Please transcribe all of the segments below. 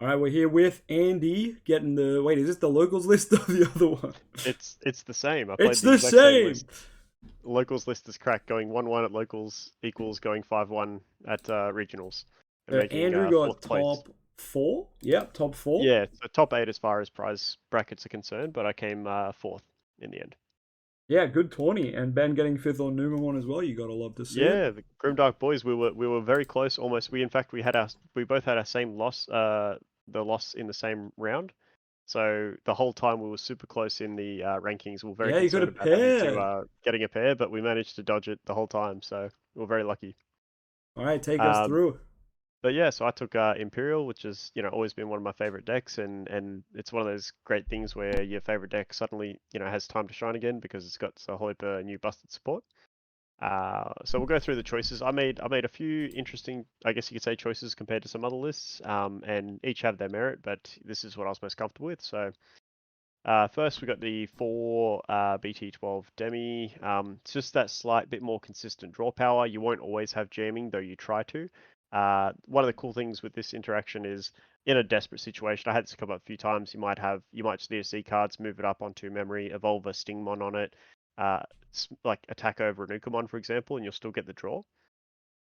All right, we're here with Andy getting the. Wait, is this the locals list or the other one? It's the same. I It's played the the exact same same. list. Locals list is cracked, going 1-1 at locals equals going 5-1 at regionals and So making Andrew fourth got place. top four. Yep, top four. Yeah, so top eight as far as prize brackets are concerned, but I came fourth in the end. Yeah, good 20. And Ben getting fifth on Numa one as well. You gotta love to see it. Yeah, the Grimdark boys, we were very close, almost. We in fact we both had our same loss, the loss in the same round. So the whole time we were super close in the rankings. We were very Yeah, you got a concerned about having to pair. getting a pair, but we managed to dodge it the whole time. So we were very lucky. All right, take us Um, through. but yeah, so I took Imperial, which is always been one of my favorite decks, and it's one of those great things where your favorite deck suddenly has time to shine again because it's got a whole heap of new busted support. So we'll go through the choices. I made a few interesting, I guess you could say, choices compared to some other lists, and each have their merit, but this is what I was most comfortable with. So first, we got the four BT12 Demi. It's just that slight bit more consistent draw power. You won't always have jamming, though you try to. One of the cool things with this interaction is in a desperate situation, I had this come up a few times. You might just need to see cards, move it up onto memory, evolve a Stingmon on it, uh, like attack over a Nukamon, for example, and you'll still get the draw.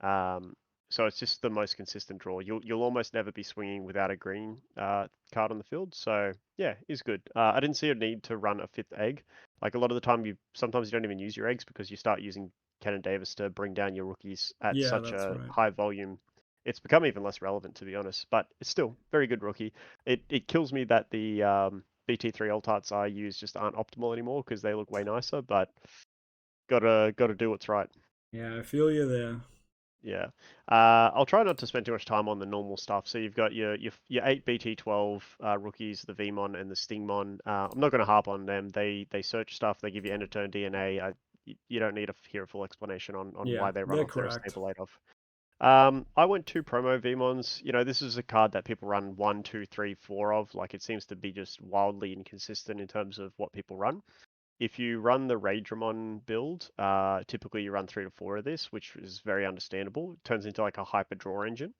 Um, so it's just the most consistent draw. You'll almost never be swinging without a green card on the field. So yeah, is good. I didn't see a need to run a fifth egg. Like a lot of the time, you sometimes you don't even use your eggs because you start using Ken Davis to bring down your rookies at Yeah, such that's a right. high volume. It's become even less relevant, to be honest. But it's still very good rookie. It kills me that the BT3 alt arts I use just aren't optimal anymore because they look way nicer. But gotta do what's right. Yeah, I feel you there. Yeah. I'll try not to spend too much time on the normal stuff. So you've got your eight BT12 rookies, the Veemon and the Stingmon. I'm not going to harp on them. They search stuff. They give you end of turn DNA. You don't need to hear a full explanation on Yeah, why they run they're off their correct. stable 8 off. I went two promo Veemons. This is a card that people run one, two, three, four of. Like it seems to be just wildly inconsistent in terms of what people run. If you run the Raidramon build, typically you run 3 to 4 of this, which is very understandable. It turns into like a hyper draw engine.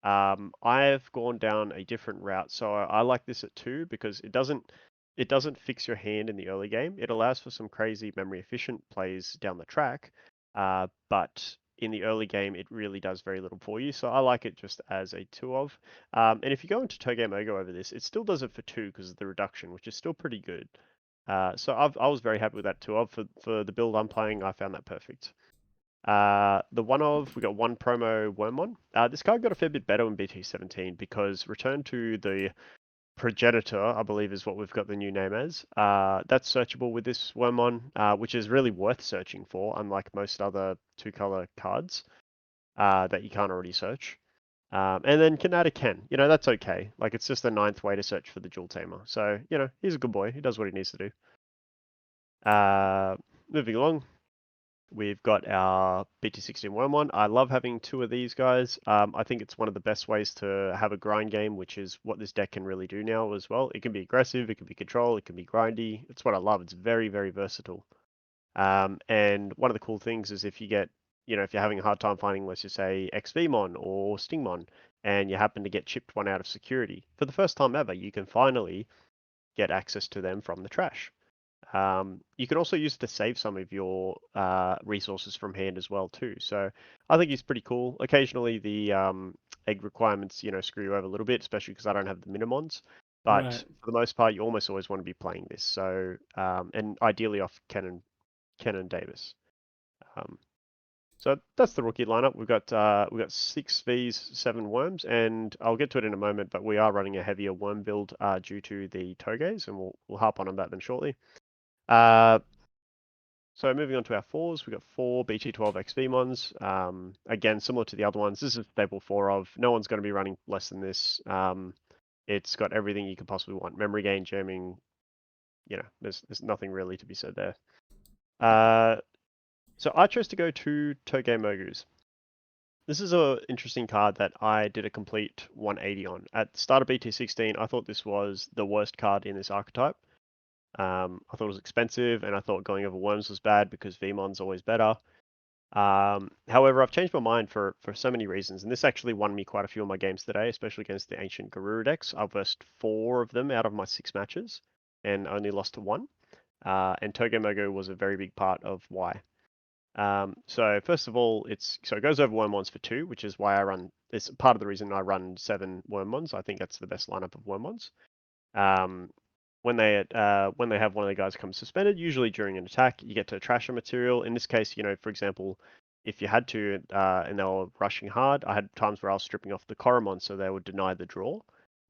I've gone down a different route, so I like this at 2 because it doesn't fix your hand in the early game. It allows for some crazy memory efficient plays down the track, but in the early game it really does very little for you. So I like it just as a 2 of. And if you go into Togame Ogo over this, it still does it for 2 because of the reduction, which is still pretty good. So I was very happy with that 2 of for the build I'm playing. I found that perfect. The one of we got one promo Wormmon. This card got a fair bit better in BT17 because return to the progenitor, I believe is what we've got the new name as. That's searchable with this Wormmon, which is really worth searching for, unlike most other 2-color cards that you can't already search. And then Kanata Ken, that's okay. Like it's just the ninth way to search for the Jewel Tamer. So, he's a good boy. He does what he needs to do. Moving along, we've got our BT16 Wormon. I love having 2 of these guys. I think it's one of the best ways to have a grind game, which is what this deck can really do now as well. It can be aggressive, it can be control, it can be grindy. It's what I love. It's very, very versatile. And one of the cool things is if you're having a hard time finding, let's just say, XVmon or Stingmon, and you happen to get chipped one out of security, for the first time ever, you can finally get access to them from the trash. You can also use it to save some of your resources from hand as well too. So I think it's pretty cool. Occasionally the egg requirements, screw you over a little bit, especially because I don't have the minimons. But Right. for the most part, you almost always want to be playing this. So and ideally off Kenan Davis. Um, so that's the rookie lineup. We've got 6 Vs, 7 worms, and I'll get to it in a moment. But we are running a heavier worm build due to the Toges, and we'll harp on about them shortly. Uh, so moving on to our fours, we've got 4 BT12 XVmons. Again, similar to the other ones, this is a staple 4 of. No one's going to be running less than this. It's got everything you could possibly want. Memory gain, jamming, there's nothing really to be said there. So I chose to go to Togame Mogus. This is an interesting card that I did a complete 180 on. At the start of BT16, I thought this was the worst card in this archetype. I thought it was expensive, and I thought going over worms was bad because Veemon's always better. However, I've changed my mind for so many reasons, and this actually won me quite a few of my games today, especially against the Ancient Garuru decks. I've versed 4 of them out of my 6 matches, and only lost to 1. And Togemogo was a very big part of why. So first of all, it goes over Wormmons for 2, which is why I run. It's part of the reason I run 7 Wormmons. I think that's the best lineup of Wormmons. Um, when they have one of the guys come suspended, usually during an attack, you get to trash a material. In this case, for example, if you had to, and they were rushing hard, I had times where I was stripping off the Coromon, so they would deny the draw.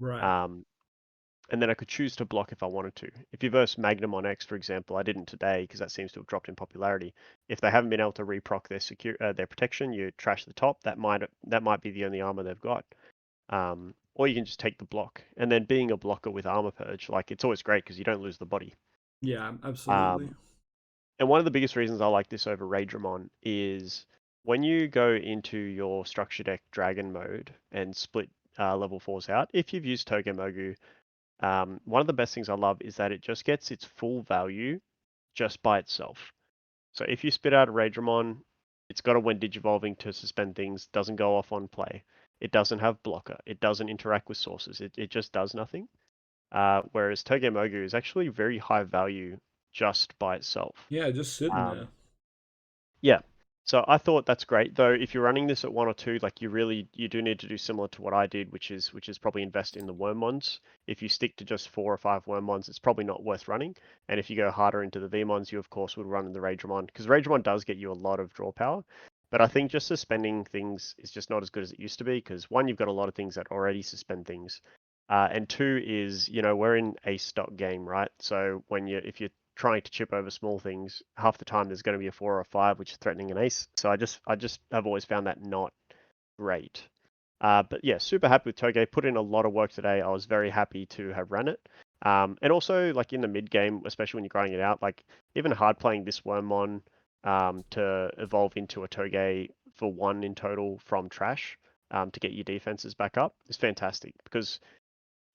Right. Um, and then I could choose to block if I wanted to. If you verse Magnum on X, for example, I didn't today because that seems to have dropped in popularity. If they haven't been able to reproc their protection, you trash the top. That might be the only armor they've got. Or you can just take the block. And then being a blocker with armor purge, like it's always great because you don't lose the body. Yeah, absolutely. Um, and one of the biggest reasons I like this over Raidramon is when you go into your structure deck dragon mode and split level 4s out, if you've used Togemogu, one of the best things I love is that it just gets its full value just by itself. So if you spit out a Raidramon, it's got a when digivolving to suspend things, doesn't go off on play. It doesn't have blocker. It doesn't interact with sources. It just does nothing. Whereas Togemogu is actually very high value just by itself. Yeah, just sitting there. Um, yeah. So I thought that's great. Though if you're running this at 1 or 2, like you do need to do similar to what I did, which is probably invest in the Wormmons. If you stick to just 4 or 5 Wormmons, it's probably not worth running. And if you go harder into the Veemons, you of course would run in the Raidramon because Raidramon does get you a lot of draw power. But I think just suspending things is just not as good as it used to be because one, you've got a lot of things that already suspend things. And two is, we're in a stock game, right? So if you're trying to chip over small things, half the time there's going to be a 4 or a 5 which is threatening an ace. So I just have always found that not great. But yeah, super happy with Toge. Put in a lot of work today. I was very happy to have run it. And also like in the mid game, especially when you're grinding it out, like even hard playing this Wormmon to evolve into a Toge for 1 in total from trash to get your defenses back up is fantastic because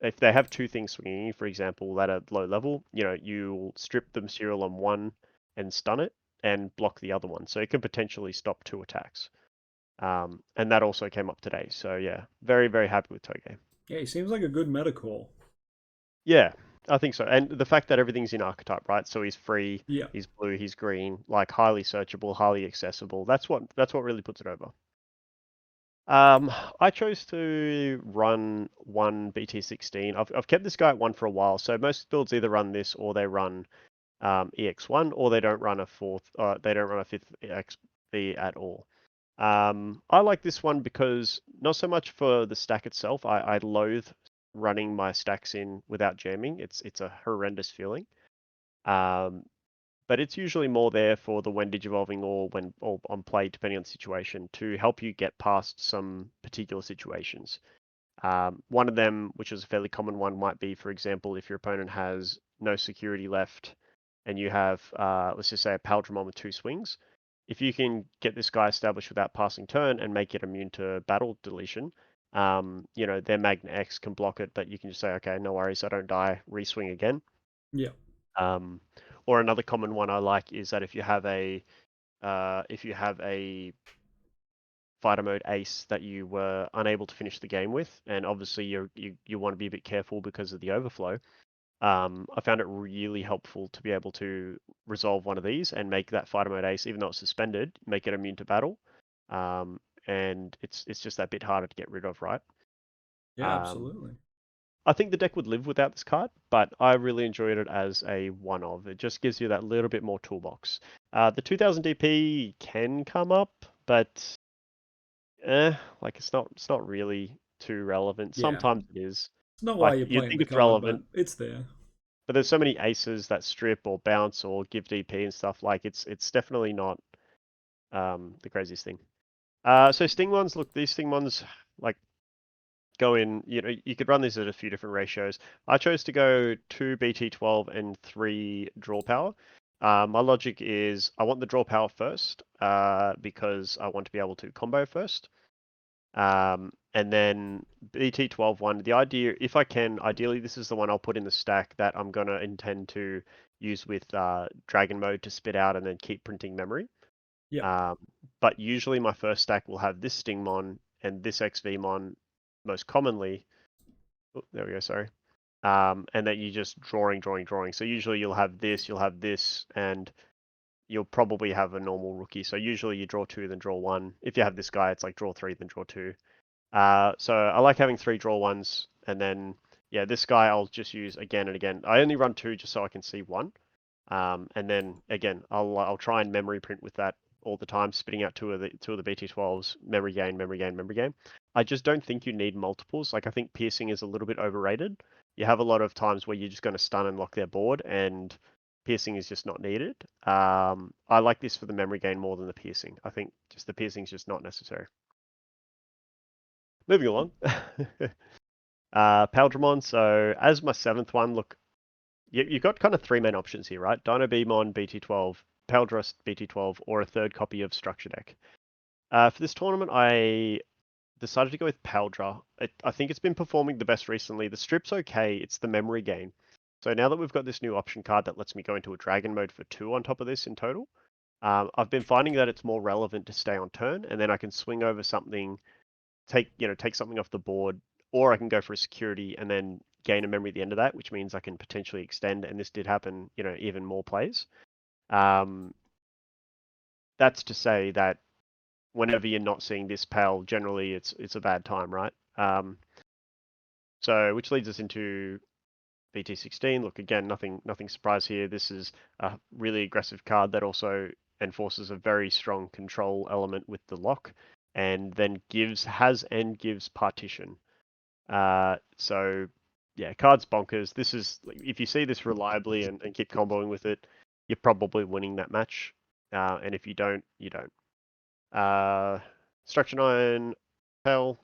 if they have 2 things swinging, for example, that at low level, you'll strip the material on one and stun it and block the other one. So it can potentially stop 2 attacks. And that also came up today. So yeah, very, very happy with Toge. Yeah, he seems like a good meta call. Yeah, I think so. And the fact that everything's in archetype, right? So he's free, Yeah. he's blue, he's green, like highly searchable, highly accessible. That's what really puts it over. Um, I chose to run 1 BT16. I've kept this guy at 1 for a while. So most builds either run this or they run EX1, or they don't run a fifth EXB at all. I like this one because not so much for the stack itself. I loathe running my stacks in without jamming. It's a horrendous feeling. Um, but it's usually more there for the when digivolving or on play, depending on the situation, to help you get past some particular situations. One of them, which is a fairly common one, might be, for example, if your opponent has no security left and you have, let's just say, a Imperialdramon with 2 swings. If you can get this guy established without passing turn and make it immune to battle deletion, their Magna X can block it, but you can just say, okay, no worries, I don't die, re-swing again. Yeah. Um, or another common one I like is that if you have a fighter mode ace that you were unable to finish the game with, and obviously you want to be a bit careful because of the overflow. I found it really helpful to be able to resolve one of these and make that fighter mode ace, even though it's suspended, make it immune to battle. And it's just that bit harder to get rid of, right? Yeah, Um, absolutely. I think the deck would live without this card, but I really enjoyed it as a one of. It just gives you that little bit more toolbox. The 2000 DP can come up, but like it's not really too relevant. Yeah. Sometimes it is. It's not why Like you're you playing think the it's card, but relevant, it's there. but there's so many aces that strip or bounce or give DP and stuff. Like it's definitely not the craziest thing. So Sting ones, look, these Sting ones like go in. You could run these at a few different ratios. I chose to go 2 BT12 and 3 draw power. My logic is I want the draw power first because I want to be able to combo first. And then BT12 one, the idea, if I can, ideally this is the one I'll put in the stack that I'm gonna intend to use with Dragon mode to spit out and then keep printing memory. Yeah. Um, but usually my first stack will have this Stingmon and this XVmon most commonly. Oh, there we go, sorry. And that you just drawing. So usually you'll have this, and you'll probably have a normal rookie. So usually you draw 2, then draw 1. If you have this guy, it's like draw 3, then draw 2. So I like having 3 draw 1s, and then yeah, this guy I'll just use again and again. I only run 2 just so I can see 1. And then again, I'll try and memory print with that all the time, spitting out two of the BT12s, memory gain. I just don't think you need multiples. Like I think piercing is a little bit overrated. You have a lot of times where you're just going to stun and lock their board, and piercing is just not needed. I like this for the memory gain more than the piercing. I think just the piercing is just not necessary. Moving along. Imperialdramon. So as my 7th one, look, you've got kind of 3 main options here, right? Dino Veemon, BT12, Imperialdrust, BT12, or a 3rd copy of Structure Deck. For this tournament, I decided to go with Paldra. I think it's been performing the best recently. The strip's okay, it's the memory gain. So now that we've got this new option card that lets me go into a dragon mode for 2 on top of this in total, I've been finding that it's more relevant to stay on turn, and then I can swing over something, take something off the board, or I can go for a security and then gain a memory at the end of that, which means I can potentially extend, and this did happen, even more plays. That's to say that whenever you're not seeing this pal, generally it's a bad time, right? So which leads us into BT16. Look, again, nothing surprise here. This is a really aggressive card that also enforces a very strong control element with the lock, and then gives partition. So yeah, card's bonkers. This is, if you see this reliably and keep comboing with it, you're probably winning that match. And if you don't, you don't. Structure 9, hell.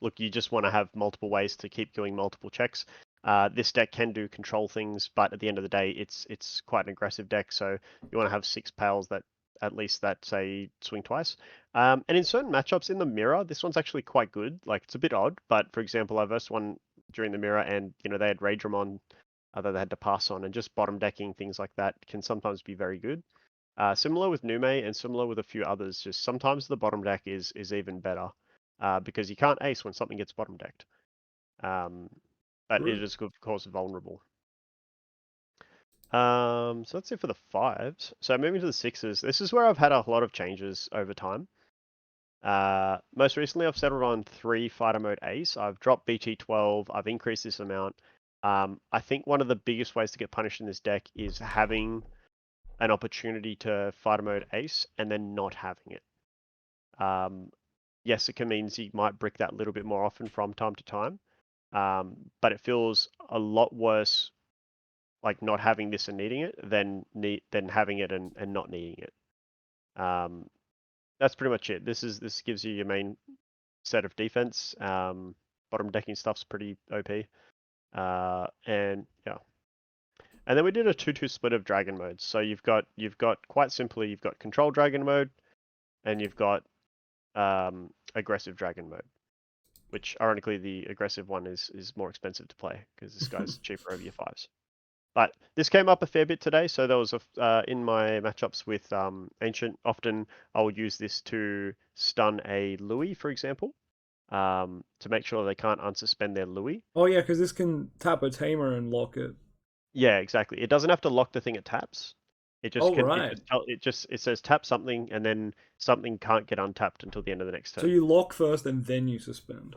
Look, you just want to have multiple ways to keep doing multiple checks. This deck can do control things, but at the end of the day, it's quite an aggressive deck. So you want to have 6 pals that at least that say swing twice. And in certain matchups in the mirror, this one's actually quite good. Like it's a bit odd, but for example, I versed one during the mirror, and they had Raidramon that they had to pass on, and just bottom decking things like that can sometimes be very good. Similar with Nume and similar with a few others. Just sometimes the bottom deck is even better because you can't ace when something gets bottom decked. But it is of course vulnerable. So that's it for the 5s. So moving to the 6s, this is where I've had a lot of changes over time. Most recently, I've settled on 3 fighter mode ace. I've dropped BT12. I've increased this amount. I think one of the biggest ways to get punished in this deck is having an opportunity to fighter mode ace and then not having it. Yes, it can mean you might brick that little bit more often from time to time, but it feels a lot worse like not having this and needing it than having it and not needing it. That's pretty much it. This gives you your main set of defense. Bottom decking stuff's pretty OP. And yeah. And then we did a 2-2 split of dragon modes. So you've got quite simply, you've got control dragon mode, and you've got aggressive dragon mode, which ironically the aggressive one is more expensive to play because this guy's cheaper over your 5s. But this came up a fair bit today, so there was in my matchups with Ancient, often I would use this to stun a Louis, for example, to make sure they can't unsuspend their Louis. Oh yeah, because this can tap a tamer and lock it. Yeah, exactly. It doesn't have to lock the thing it taps. It just Oh can. right. It says tap something, and then something can't get untapped until the end of the next So turn. you lock first and then you suspend.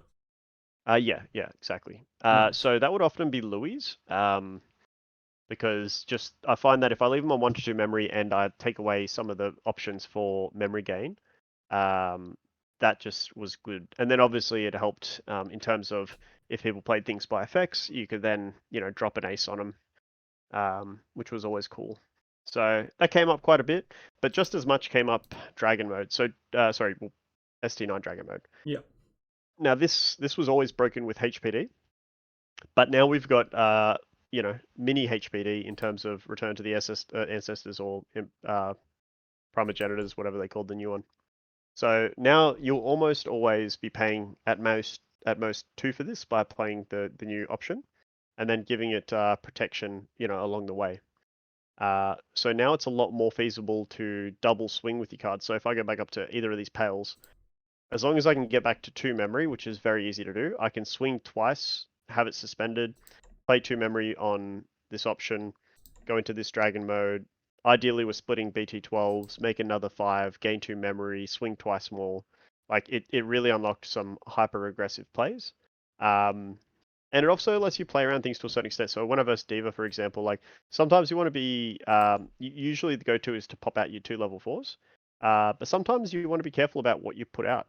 Yeah, exactly. Nice. So that would often be Louis. Because just I find that if I leave them on 1-2 memory and I take away some of the options for memory gain, that just was good. And then obviously it helped in terms of if people played things by effects, you could then drop an ace on them, which was always cool. So that came up quite a bit, but just as much came up Dragon mode. So ST9 Dragon mode. Yeah. Now this was always broken with HPD, but now we've got mini HPD in terms of return to the ancestors or primogenitors, whatever they called the new one. So now you'll almost always be paying at most 2 for this by playing the new option, and then giving it protection along the way. So now it's a lot more feasible to double swing with your cards. So if I go back up to either of these pails, as long as I can get back to 2 memory, which is very easy to do, I can swing twice, have it suspended, play 2 memory on this option, go into this dragon mode. Ideally, we're splitting BT12s, make another 5, gain 2 memory, swing twice more. Like it really unlocked some hyper aggressive plays. Um, and it also lets you play around things to a certain extent. So one of us Diva, for example, like sometimes you want to be usually the go-to is to pop out your 2 level 4s. But sometimes you want to be careful about what you put out.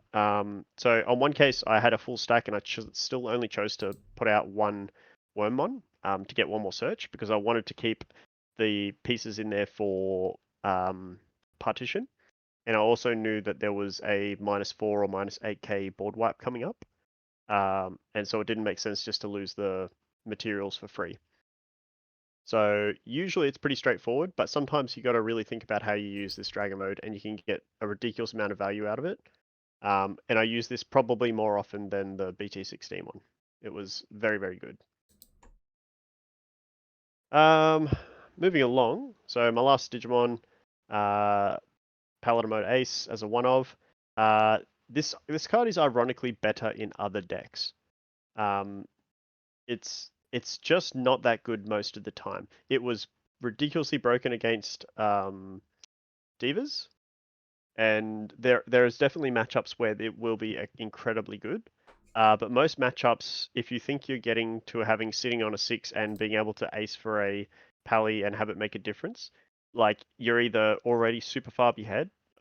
So on one case, I had a full stack and I still only chose to put out 1 Wormmon to get 1 more search because I wanted to keep the pieces in there for partition. And I also knew that there was a -4 or -8k board wipe coming up. And so it didn't make sense just to lose the materials for free. So usually it's pretty straightforward, but sometimes you got to really think about how you use this dragon mode, and you can get a ridiculous amount of value out of it. And I use this probably more often than the BT16 one. It was very, very good. Moving along. So my last Digimon, Paladin mode Ace as a one of. This card is ironically better in other decks. Um, it's just not that good most of the time. It was ridiculously broken against Divas, and there is definitely matchups where it will be incredibly good. But most matchups, if you think you're getting to having sitting on a 6 and being able to ace for a pally and have it make a difference, like you're either already super far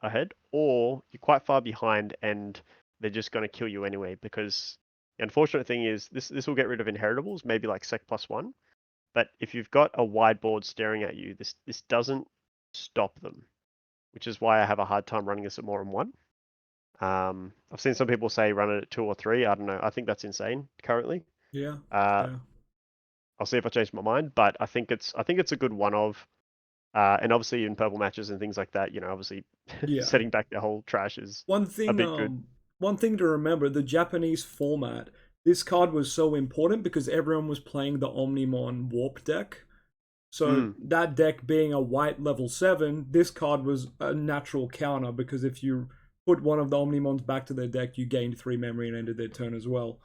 ahead, or you're quite far behind and they're just going to kill you anyway. Because the unfortunate thing is this will get rid of inheritables, maybe like sec +1. But if you've got a wide board staring at you, this doesn't stop them, which is why I have a hard time running this at more than 1. I've seen some people say run it at 2 or 3. I don't know. I think that's insane currently. Yeah. Uh, Yeah. I'll see if I change my mind, but I think it's a good one of. And obviously in purple matches and things like that, obviously Yeah. setting back the whole trash is One a thing, bit good. one thing to remember: the Japanese format. This card was so important because everyone was playing the Omnimon Warp deck. So Mm, that deck being a white level 7, this card was a natural counter because if you put one of the Omnimons back to their deck, you gained 3 memory and ended their turn as well.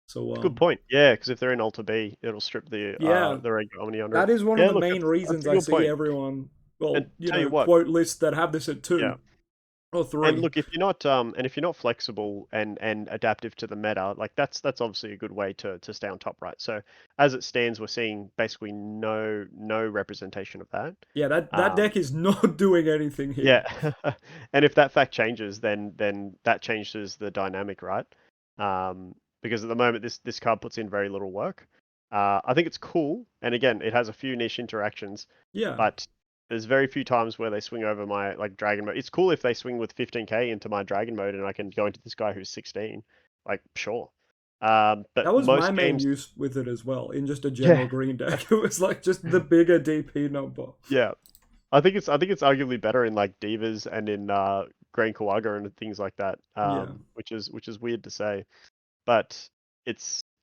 So it's a good point. Yeah, because if they're in Alta B, it'll strip yeah, the regular Omni under it. that is one of Yeah, the look, main that's reasons a I good see point. everyone, And well, tell you what, quote lists that have this at yeah. 2 or 3. And look, if you're not flexible and adaptive to the meta, like that's obviously a good way to stay on top, right? So as it stands, we're seeing basically no representation of that. Yeah, that Um, deck is not doing anything here. yeah, and if that fact changes, then that changes the dynamic, right? Because at the moment this card puts in very little work. I think it's cool, and again, it has a few niche interactions, Yeah, but there's very few times where they swing over my like dragon mode. It's cool if they swing with 15k into my dragon mode and I can go into this guy who's 16. Like, sure. But that was my most main games, use with it as well. In just a general yeah, green deck, it was like just the bigger DP number. yeah. I think it's arguably better in like divas and in Green Kawaga and things like that. Yeah, Which is weird to say, but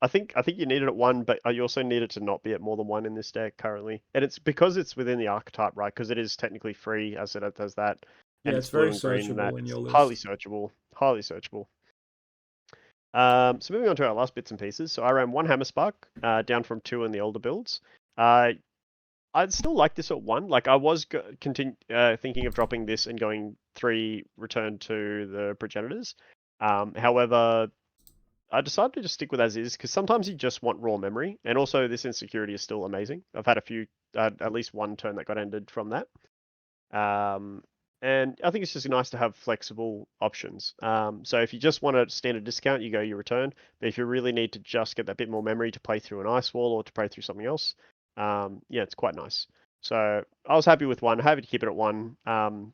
I think you need it at 1, but you also need it to not be at more than 1 in this deck currently, and it's because it's within the archetype, right? Because it is technically free as it does that, and yeah, it's it's very blue and green, and that searchable in it's your highly list. searchable, highly searchable. So moving on to our last bits and pieces. So I ran 1 Hammer Spark, down from 2 in the older builds. Uh, I'd still like this at 1. Like I was thinking of dropping this and going 3 return to the progenitors. However, I decided to just stick with as is because sometimes you just want raw memory, and also this insecurity is still amazing. I've had at least 1 turn that got ended from that. Um, and I think it's just nice to have flexible options. So if you just want a standard discount, you go your return. But if you really need to just get that bit more memory to play through an ice wall or to play through something else, yeah, it's quite nice. So I was happy with 1, happy to keep it at 1.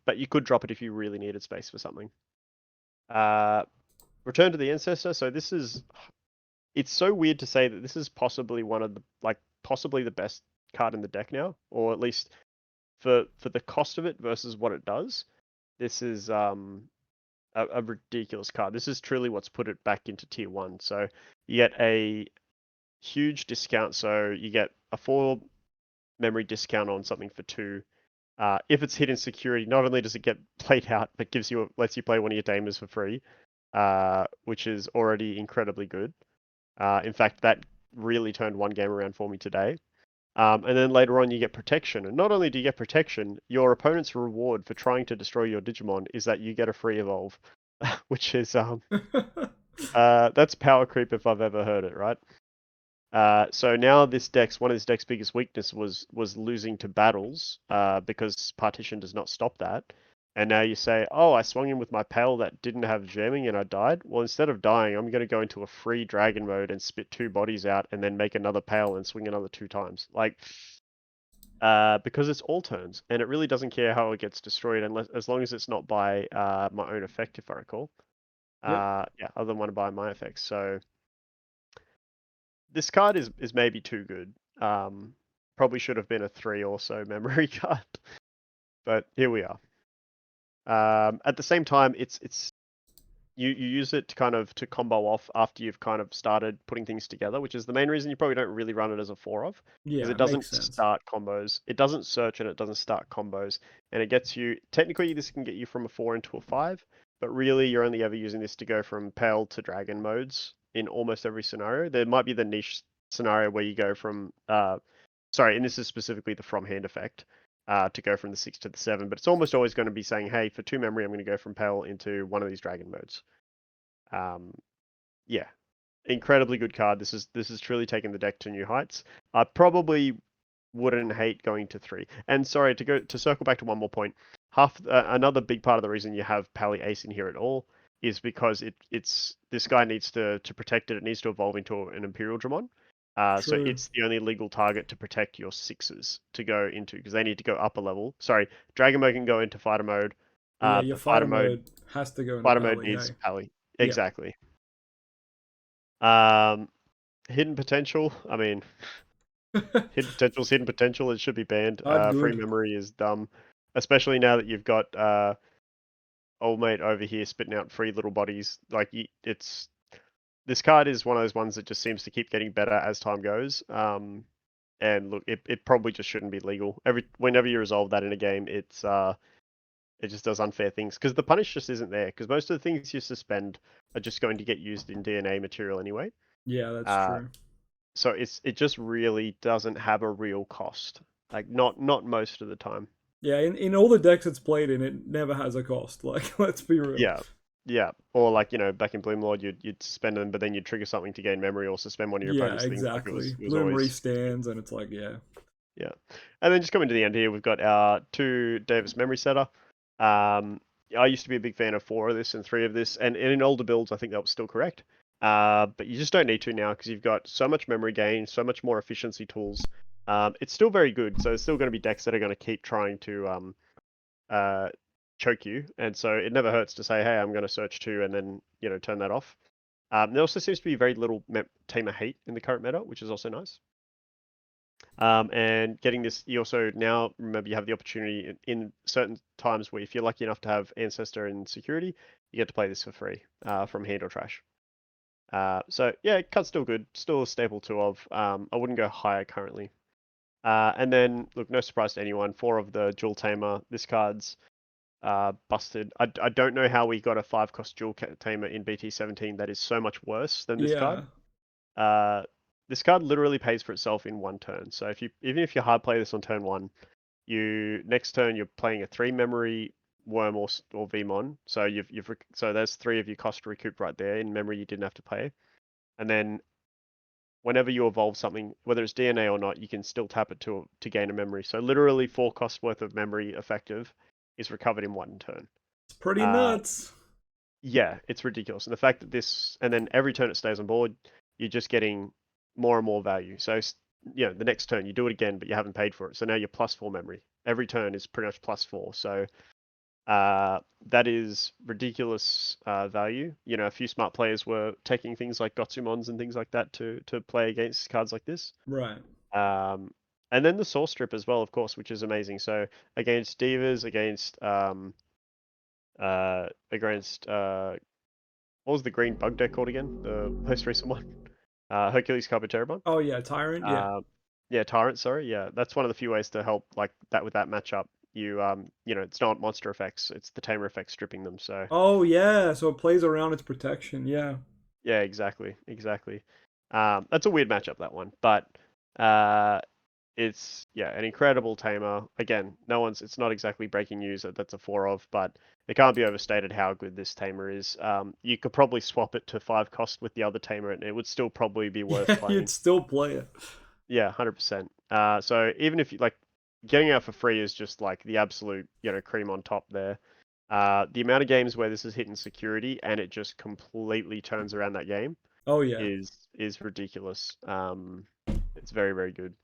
But you could drop it if you really needed space for something. Uh, Return to the Ancestor. So it's so weird to say that this is possibly one of the possibly the best card in the deck now, or at least for the cost of it versus what it does. This is a ridiculous card. This is truly what's put it back into tier 1. So you get a huge discount. So you get a 4 memory discount on something for 2. If it's hidden security, not only does it get played out, but lets you play one of your Daemons for free, which is already incredibly good. In fact, that really turned one game around for me today. And then later on, you get protection. And not only do you get protection, your opponent's reward for trying to destroy your Digimon is that you get a free evolve, which is that's power creep if I've ever heard it, right? So now one of this deck's biggest weakness was losing to battles, because partition does not stop that. And now you say, oh, I swung in with my Pale that didn't have jamming and I died. Well, instead of dying, I'm going to go into a free dragon mode and spit 2 bodies out and then make another Pale and swing another 2 times. Like, because it's all turns and it really doesn't care how it gets destroyed as long as it's not by my own effect, if I recall. Yep. Yeah, other than one by my effects. So this card is maybe too good. Probably should have been a 3 or so memory card, but here we are. At the same time, it's you use it to kind of to combo off after you've kind of started putting things together, which is the main reason you probably don't really run it as a 4 of, because Yeah, it it makes doesn't sense. start combos, it doesn't search and it doesn't start combos, and it gets you technically this can get you from a 4 into a 5, but really you're only ever using this to go from Pale to Dragon modes in almost every scenario. There might be the niche scenario where you go from sorry, and this is specifically the from hand effect, to go from the 6 to the 7, but it's almost always going to be saying, hey, for 2 memory, I'm going to go from Pale into one of these Dragon modes. Um, yeah, incredibly good card. This is truly taking the deck to new heights. I probably wouldn't hate going to 3. And sorry to circle back to one more point. Another big part of the reason you have Pally Ace in here at all is because it's this guy needs to protect it. It needs to evolve into an Imperialdramon. So True. it's the only legal target to protect your 6s to go into because they need to go up a level. Sorry, Dragon mode can go into fighter mode, But yeah, your but fighter mode has to go into fighter mode Pally, needs hey? Pally. Yeah. Exactly. Um, hidden potential. I mean, hidden potential's hidden potential. It should be banned. Hard Free good. memory is dumb, especially now that you've got old mate over here spitting out free little bodies. Like it's this card is one of those ones that just seems to keep getting better as time goes. And look, it probably just shouldn't be legal. Whenever you resolve that in a game, it just does unfair things because the punish just isn't there. Because most of the things you suspend are just going to get used in DNA material anyway. Yeah, that's Uh, true. so it just really doesn't have a real cost. Like not most of the time. Yeah, in all the decks it's played in, it never has a cost. Like, let's be real. Yeah. Yeah. Or like, back in Bloomlord you'd spend them, but then you'd trigger something to gain memory or suspend one of your Yeah, opponent's things. Like exactly. it was Bloom always restands, and it's like, yeah. yeah. And then just coming to the end here, we've got our 2 Davis memory setter. I used to be a big fan of 4 of this and 3 of this, and in older builds I think that was still correct. But you just don't need to now because you've got so much memory gain, so much more efficiency tools. It's still very good, so there's still going to be decks that are going to keep trying to uh, choke you, and so it never hurts to say, hey, I'm going to search 2 and then turn that off. There also seems to be very little Tamer hate in the current meta, which is also nice. And getting this, you also now remember you have the opportunity in certain times where if you're lucky enough to have Ancestor and Security, you get to play this for free from Hand or Trash. So yeah, card's still good, still a staple 2 of. I wouldn't go higher currently. And then look, no surprise to anyone, 4 of the Dual Tamer. This card's busted. I don't know how we got a 5-cost Dual Tamer in BT17 that is so much worse than this card. Yeah. Uh, this card literally pays for itself in 1 turn. So even if you hard play this on turn 1, next turn you're playing a 3 memory Worm or Veemon. So so there's 3 of your cost to recoup right there in memory you didn't have to pay. And then whenever you evolve something, whether it's DNA or not, you can still tap it to gain a memory. So literally 4 cost worth of memory effective is recovered in 1 turn. It's pretty Uh, nuts. yeah, it's ridiculous. And the fact that and then every turn it stays on board, you're just getting more and more value. So, the next turn you do it again, but you haven't paid for it. So now you're +4 memory. Every turn is pretty much +4. So, that is ridiculous value. A few smart players were taking things like Gotsumons and things like that to play against cards like this. Right. Um, and then the Source Strip as well, of course, which is amazing. So against Divas, against what was the green bug deck called again? The most recent one, Hercules Carboterabon. Oh yeah, Tyrant. Yeah. Um, Yeah, Tyrant, sorry. Yeah, that's one of the few ways to help like that with that matchup. You know, it's not monster effects, it's the tamer effects stripping them. So Oh yeah, so it plays around its protection. Yeah. yeah, exactly, exactly. That's a weird matchup, that one, but uh, it's yeah, an incredible tamer. Again, it's not exactly breaking news that that's a four of, but it can't be overstated how good this tamer is. You could probably swap it to 5 cost with the other tamer, and it would still probably be worth Yeah, you'd playing. still play it. Yeah, 100%. So even if you like getting out for free is just like the absolute, cream on top there. The amount of games where this is hitting security and it just completely turns around that game Oh yeah. is ridiculous. It's very, very good.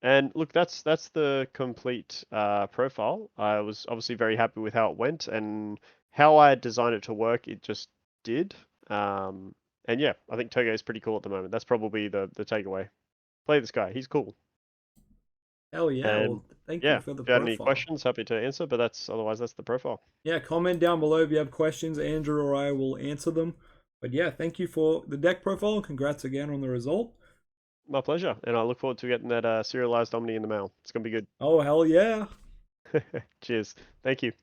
And look, that's the complete profile. I was obviously very happy with how it went and how I designed it to work. It just did. And yeah, I think Toge is pretty cool at the moment. That's probably the takeaway. Play this guy. He's cool. Hell yeah. And Well, thank you yeah, for the if you had any profile. questions, happy to answer. But that's the profile. Yeah, comment down below if you have questions. Andrew or I will answer them. But yeah, thank you for the deck profile. Congrats again on the result. My pleasure. And I look forward to getting that serialized Omni in the mail. It's gonna be good. Oh hell yeah. Cheers. Thank you.